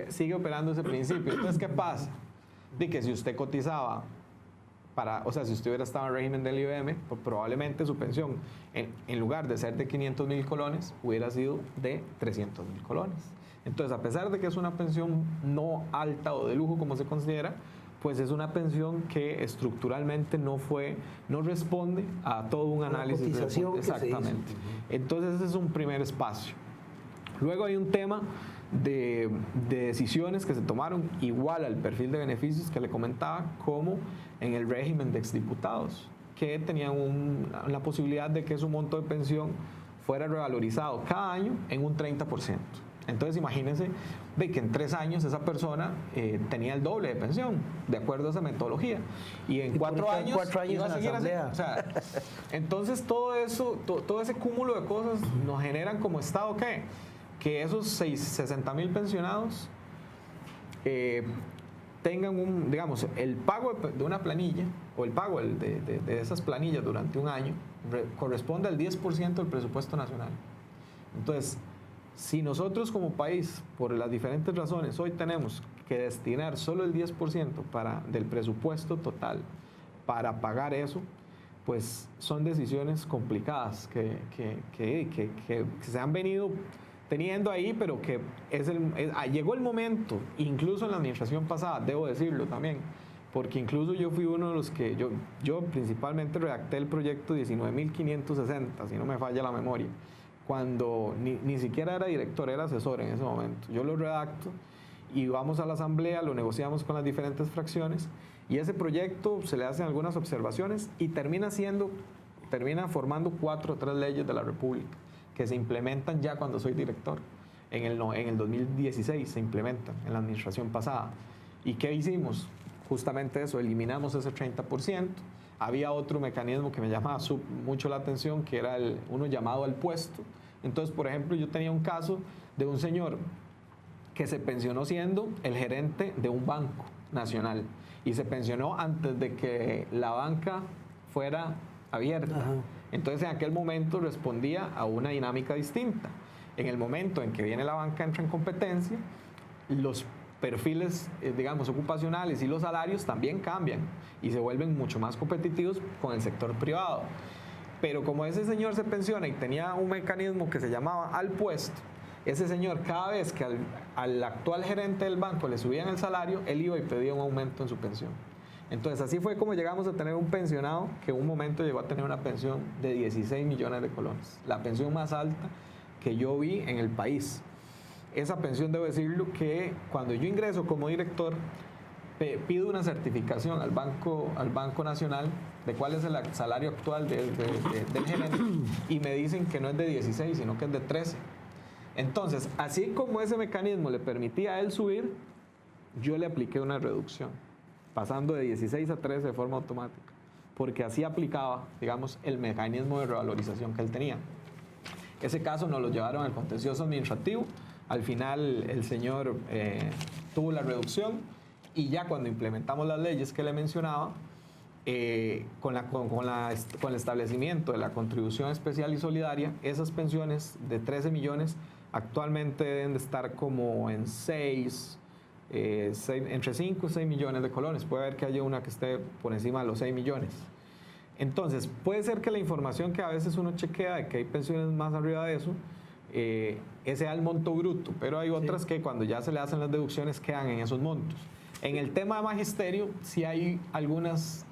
Sigue operando ese principio. Entonces, ¿qué pasa? De que si usted cotizaba si usted hubiera estado en el régimen del IBM, pues probablemente su pensión, en lugar de ser de 500,000 colones, hubiera sido de 300,000 colones. Entonces, a pesar de que es una pensión no alta o de lujo como se considera, pues es una pensión que estructuralmente no responde a todo un análisis. Exactamente. Entonces, ese es un primer espacio. Luego hay un tema de decisiones que se tomaron igual al perfil de beneficios que le comentaba, como en el régimen de exdiputados, que tenían la posibilidad de que su monto de pensión fuera revalorizado cada año en un 30%. Entonces imagínense de que en 3 años esa persona tenía el doble de pensión, de acuerdo a esa metodología. Y en 4 años iba a seguir así. O sea, entonces todo eso, todo ese cúmulo de cosas nos generan como Estado que esos 60,000 pensionados tengan digamos, el pago de una planilla o el pago de esas planillas durante un año corresponde al 10% del presupuesto nacional. Entonces, si nosotros como país, por las diferentes razones, hoy tenemos que destinar solo el 10% del presupuesto total para pagar eso, pues son decisiones complicadas que se han venido teniendo ahí, pero que llegó el momento, incluso en la administración pasada, debo decirlo también, porque incluso yo fui uno de los que, yo principalmente redacté el proyecto 19.560, si no me falla la memoria, cuando ni siquiera era director, era asesor en ese momento. Yo lo redacto y vamos a la asamblea, lo negociamos con las diferentes fracciones y ese proyecto se le hacen algunas observaciones y termina formando 4 o 3 leyes de la República que se implementan ya cuando soy director. En el 2016 se implementan, en la administración pasada. ¿Y qué hicimos? Justamente eso, eliminamos ese 30%. Había otro mecanismo que me llamaba mucho la atención, que era uno llamado al puesto. Entonces, por ejemplo, yo tenía un caso de un señor que se pensionó siendo el gerente de un banco nacional y se pensionó antes de que la banca fuera abierta. Ajá. Entonces, en aquel momento respondía a una dinámica distinta. En el momento en que viene la banca, entra en competencia, los perfiles, digamos, ocupacionales y los salarios también cambian y se vuelven mucho más competitivos con el sector privado. Pero como ese señor se pensiona y tenía un mecanismo que se llamaba al puesto, ese señor cada vez que al actual gerente del banco le subían el salario, él iba y pedía un aumento en su pensión. Entonces así fue como llegamos a tener un pensionado que en un momento llegó a tener una pensión de 16 millones de colones, la pensión más alta que yo vi en el país. Esa pensión, debo decirlo, que cuando yo ingreso como director, pido una certificación al Banco Nacional de cuál es el salario actual del gerente y me dicen que no es de 16, sino que es de 13. Entonces, así como ese mecanismo le permitía a él subir, yo le apliqué una reducción, pasando de 16 a 13 de forma automática, porque así aplicaba, digamos, el mecanismo de revalorización que él tenía. Ese caso nos lo llevaron al contencioso administrativo. Al final el señor tuvo la reducción y ya cuando implementamos las leyes que le mencionaba, con el establecimiento de la contribución especial y solidaria, esas pensiones de 13 millones actualmente deben de estar como en 6, entre 5 y 6 millones de colones. Puede haber que haya una que esté por encima de los 6 millones. Entonces, puede ser que la información que a veces uno chequea de que hay pensiones más arriba de eso, ese sea el monto bruto, pero hay otras que cuando ya se le hacen las deducciones quedan en esos montos. En el tema de magisterio, sí hay algunas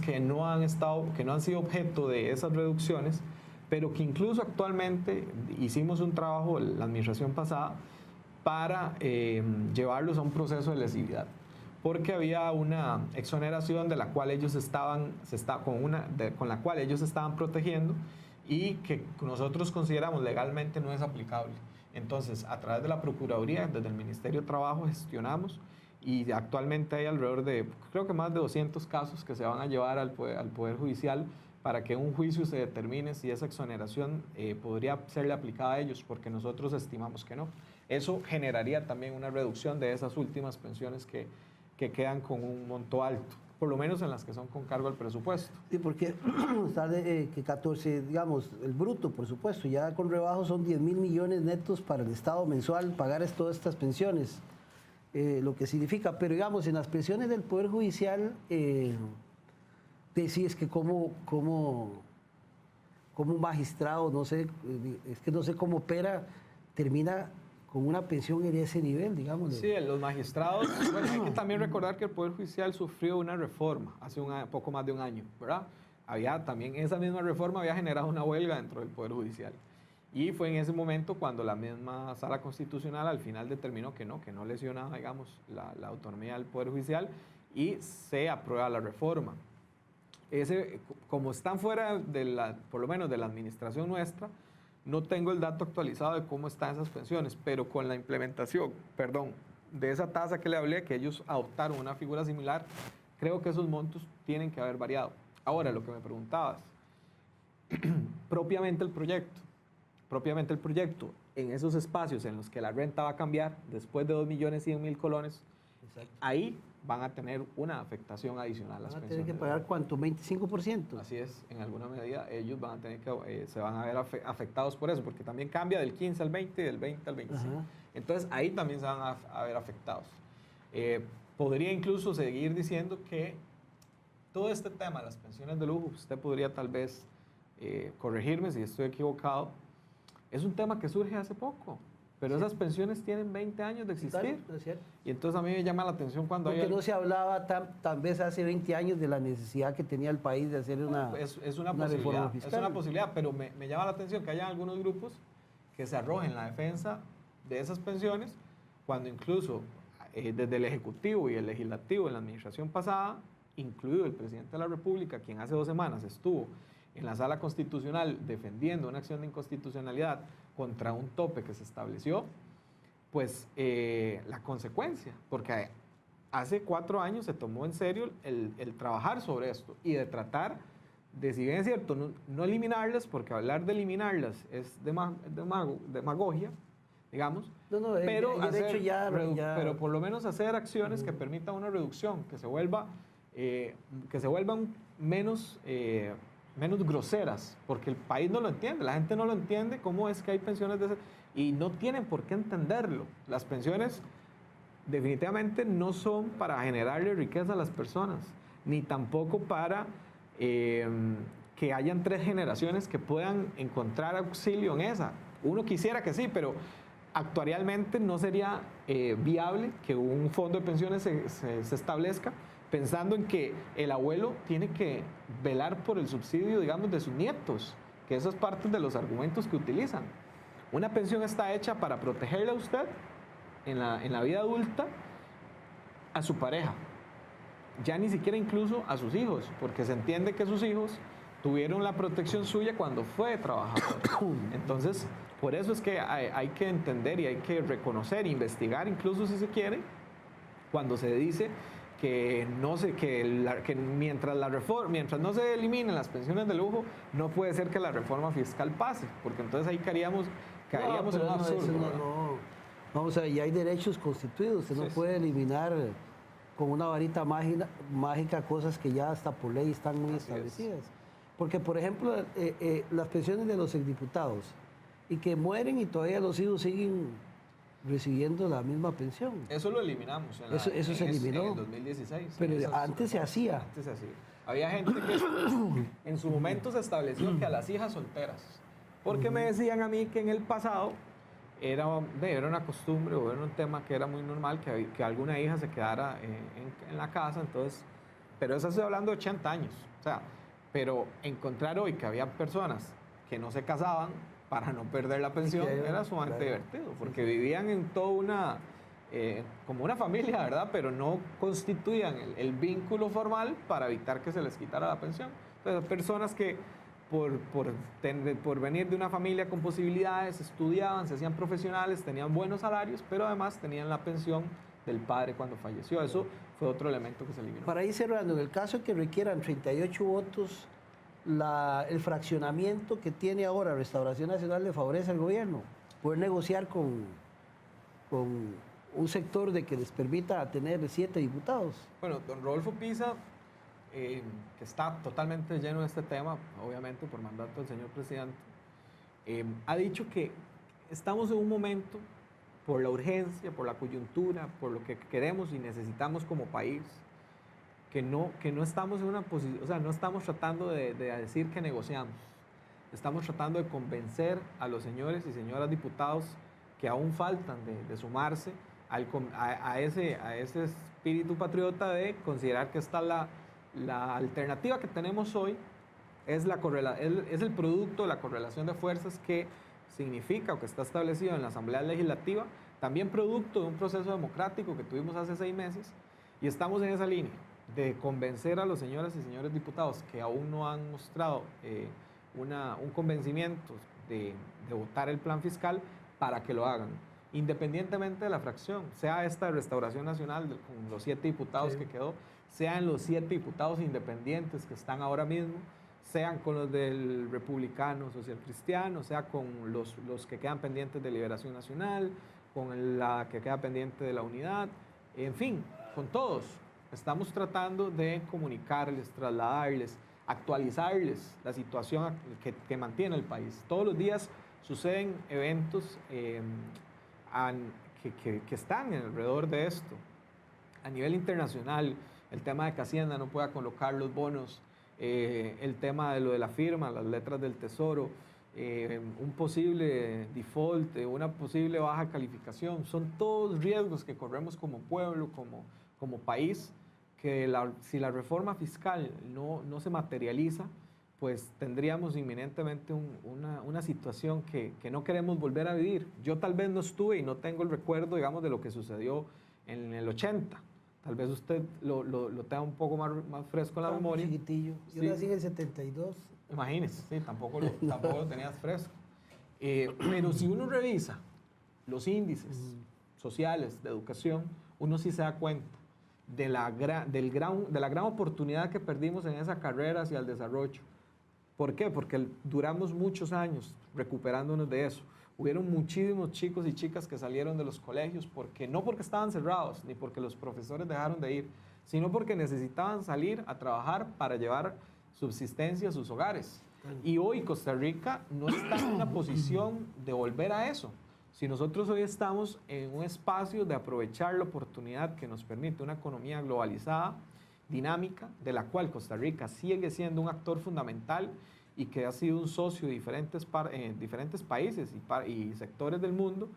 que no han sido objeto de esas reducciones, pero que incluso actualmente hicimos un trabajo en la administración pasada para llevarlos a un proceso de lesividad, porque había una exoneración de la cual ellos con la cual ellos estaban protegiendo y que nosotros consideramos legalmente no es aplicable. Entonces, a través de la Procuraduría, desde el Ministerio de Trabajo, gestionamos y actualmente hay alrededor de, creo que más de 200 casos que se van a llevar al Poder Judicial para que en un juicio se determine si esa exoneración podría serle aplicada a ellos, porque nosotros estimamos que no. Eso generaría también una reducción de esas últimas pensiones que quedan con un monto alto, por lo menos en las que son con cargo al presupuesto. Sí, porque está que 14, digamos, el bruto, por supuesto, ya con rebajo son 10 mil millones netos para el Estado mensual pagar todas estas pensiones, lo que significa, pero digamos, en las pensiones del Poder Judicial, sí, es que como un magistrado, no sé, es que no sé cómo opera, termina con una pensión en ese nivel, digamos. Sí, los magistrados, bueno, hay que también recordar que el Poder Judicial sufrió una reforma hace poco más de un año, ¿verdad? Esa misma reforma había generado una huelga dentro del Poder Judicial. Y fue en ese momento cuando la misma Sala Constitucional al final determinó que no lesionaba, digamos, la autonomía del Poder Judicial y se aprueba la reforma. Como están fuera por lo menos de la administración nuestra, no tengo el dato actualizado de cómo están esas pensiones, pero con la implementación, de esa tasa que le hablé, que ellos adoptaron una figura similar, creo que esos montos tienen que haber variado. Ahora, lo que me preguntabas, propiamente el proyecto, en esos espacios en los que la renta va a cambiar, después de 2.100.000 colones, exacto, ahí van a tener una afectación adicional a las pensiones. ¿Van a tener que pagar cuánto? ¿25%? Así es, en alguna medida ellos van a tener se van a ver afectados por eso, porque también cambia del 15 al 20 y del 20 al 25. Ajá. Entonces ahí también se van a ver afectados. Podría incluso seguir diciendo que todo este tema de las pensiones de lujo, usted podría tal vez corregirme si estoy equivocado, es un tema que surge hace poco. Pero sí, esas pensiones tienen 20 años de existir. ¿Es cierto? Y entonces a mí me llama la atención cuando porque no se hablaba tal vez hace 20 años de la necesidad que tenía el país de hacer una reforma fiscal. Es una posibilidad, pero me llama la atención que haya algunos grupos que se arrojen la defensa de esas pensiones, cuando incluso desde el Ejecutivo y el Legislativo en la administración pasada, incluido el presidente de la República, quien hace 2 semanas estuvo en la Sala Constitucional defendiendo una acción de inconstitucionalidad contra un tope que se estableció, pues la consecuencia, porque hace 4 años se tomó en serio el trabajar sobre esto y de tratar de, si bien es cierto, no eliminarlas, porque hablar de eliminarlas es demagogia, digamos, pero pero por lo menos hacer acciones que permitan una reducción, que se vuelvan menos groseras, porque el país no lo entiende, la gente no lo entiende, cómo es que hay pensiones de ese, y no tienen por qué entenderlo. Las pensiones definitivamente no son para generarle riqueza a las personas, ni tampoco para que hayan 3 generaciones que puedan encontrar auxilio en esa. Uno quisiera que sí, pero actuarialmente no sería viable que un fondo de pensiones se establezca pensando en que el abuelo tiene que velar por el subsidio, digamos, de sus nietos, que eso es parte de los argumentos que utilizan. Una pensión está hecha para protegerle a usted en la vida adulta, a su pareja, ya ni siquiera incluso a sus hijos, porque se entiende que sus hijos tuvieron la protección suya cuando fue trabajador. Entonces, por eso es que hay que entender y hay que reconocer, investigar, incluso si se quiere, cuando se dice que mientras no se eliminen las pensiones de lujo, no puede ser que la reforma fiscal pase, porque entonces ahí caeríamos en un absurdo. Vamos a ver, ya hay derechos constituidos, usted no puede eliminar con una varita mágica cosas que ya hasta por ley están muy establecidas. Porque, por ejemplo, las pensiones de los exdiputados, y que mueren y todavía los hijos siguen recibiendo la misma pensión. Eso lo eliminamos. Eso se eliminó. En el 2016. Pero antes se hacía. Antes se hacía. Había gente que en su momento se estableció que a las hijas solteras, porque me decían a mí que en el pasado era una costumbre o era un tema que era muy normal que alguna hija se quedara en la casa, entonces, pero eso estoy hablando de 80 años, o sea, pero encontrar hoy que había personas que no se casaban para no perder la pensión era sumamente divertido, porque vivían en toda como una familia, ¿verdad? Pero no constituían el vínculo formal para evitar que se les quitara la pensión. Entonces, personas que por venir de una familia con posibilidades, estudiaban, se hacían profesionales, tenían buenos salarios, pero además tenían la pensión del padre cuando falleció. Eso fue otro elemento que se eliminó. Para ir cerrando, en el caso que requieran 38 votos, el fraccionamiento que tiene ahora Restauración Nacional le favorece al gobierno. Poder negociar con un sector de que les permita tener 7 diputados. Bueno, don Rodolfo Pisa, que está totalmente lleno de este tema, obviamente por mandato del señor presidente, ha dicho que estamos en un momento, por la urgencia, por la coyuntura, por lo que queremos y necesitamos como país, que no estamos en una posición, o sea, no estamos tratando de decir que negociamos, estamos tratando de convencer a los señores y señoras diputados que aún faltan de sumarse a ese espíritu patriota de considerar que esta la alternativa que tenemos hoy es el producto de la correlación de fuerzas que significa o que está establecido en la Asamblea Legislativa, también producto de un proceso democrático que tuvimos hace 6 meses, y estamos en esa línea de convencer a los señores y señores diputados que aún no han mostrado un convencimiento de votar el plan fiscal para que lo hagan, independientemente de la fracción, sea esta de Restauración Nacional con los 7 diputados que quedó, sean los 7 diputados independientes que están ahora mismo, sean con los del Republicano Social Cristiano, sea con los que quedan pendientes de Liberación Nacional, con la que queda pendiente de la Unidad, en fin, con todos. Estamos tratando de comunicarles, trasladarles, actualizarles la situación que mantiene el país. Todos los días suceden eventos que están alrededor de esto. A nivel internacional, el tema de que Hacienda no pueda colocar los bonos, el tema de lo de la firma, las letras del Tesoro, un posible default, una posible baja calificación, son todos riesgos que corremos como pueblo, como país, que si la reforma fiscal no se materializa, pues tendríamos inminentemente una situación que no queremos volver a vivir. Yo tal vez no estuve y no tengo el recuerdo, digamos, de lo que sucedió en el 80. Tal vez usted lo tenga un poco más fresco en la memoria. Chiquitillo. Yo nací en el 72. Imagínese, sí, tampoco lo tenías fresco. Pero si uno revisa los índices sociales de educación, uno sí se da cuenta de la gran oportunidad que perdimos en esa carrera hacia el desarrollo. ¿Por qué? Porque duramos muchos años recuperándonos de eso. Hubieron muchísimos chicos y chicas que salieron de los colegios no porque estaban cerrados, ni porque los profesores dejaron de ir, sino porque necesitaban salir a trabajar para llevar subsistencia a sus hogares. Y hoy Costa Rica no está en una posición de volver a eso. Si nosotros hoy estamos en un espacio de aprovechar la oportunidad que nos permite una economía globalizada dinámica de la cual Costa Rica sigue siendo un actor fundamental y que ha sido un socio de diferentes países y sectores del mundo,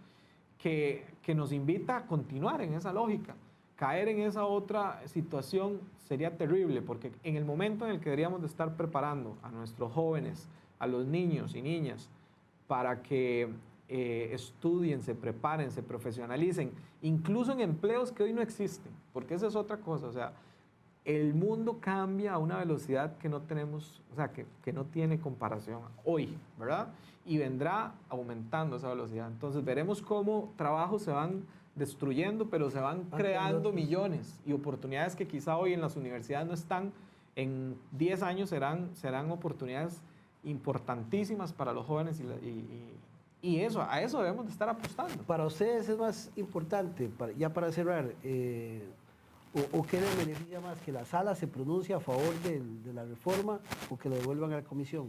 que nos invita a continuar en esa lógica. Caer en esa otra situación sería terrible, porque en el momento en el que deberíamos de estar preparando a nuestros jóvenes, a los niños y niñas, para que estudien, se preparen, se profesionalicen, incluso en empleos que hoy no existen, porque esa es otra cosa. O sea, el mundo cambia a una velocidad que no tenemos, o sea, que no tiene comparación hoy, ¿verdad? Y vendrá aumentando esa velocidad. Entonces veremos cómo trabajos se van destruyendo, pero se van creando millones y oportunidades que quizá hoy en las universidades no están, en 10 años serán oportunidades importantísimas para los jóvenes y a eso debemos de estar apostando. Para ustedes es más importante, ya para cerrar, o qué les beneficia más, que la sala se pronuncie a favor de la reforma o que lo devuelvan a la comisión.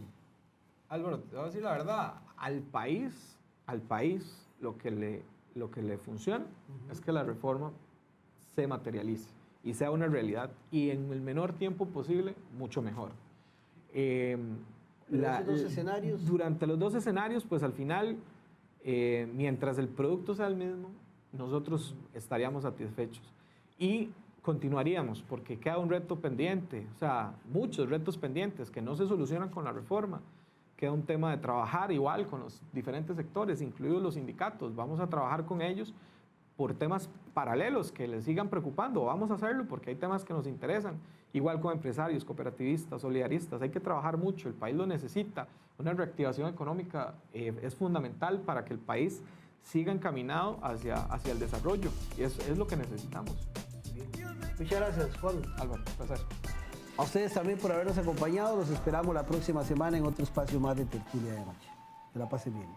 Álvaro, te voy a decir la verdad, al país lo que le funciona es que la reforma se materialice y sea una realidad, y en el menor tiempo posible, mucho mejor. ¿Esos dos escenarios? Durante los dos escenarios, pues al final, mientras el producto sea el mismo, nosotros estaríamos satisfechos y continuaríamos, porque queda un reto pendiente, o sea, muchos retos pendientes que no se solucionan con la reforma. Queda un tema de trabajar igual con los diferentes sectores, incluidos los sindicatos. Vamos a trabajar con ellos por temas paralelos que les sigan preocupando. Vamos a hacerlo porque hay temas que nos interesan. Igual con empresarios, cooperativistas, solidaristas. Hay que trabajar mucho, el país lo necesita. Una reactivación económica es fundamental para que el país siga encaminado hacia el desarrollo. Y eso es lo que necesitamos. Muchas gracias, Juan. Álvaro, placer. A ustedes también por habernos acompañado. Los esperamos la próxima semana en otro espacio más de Tertulia de Noche. Que la pasen bien.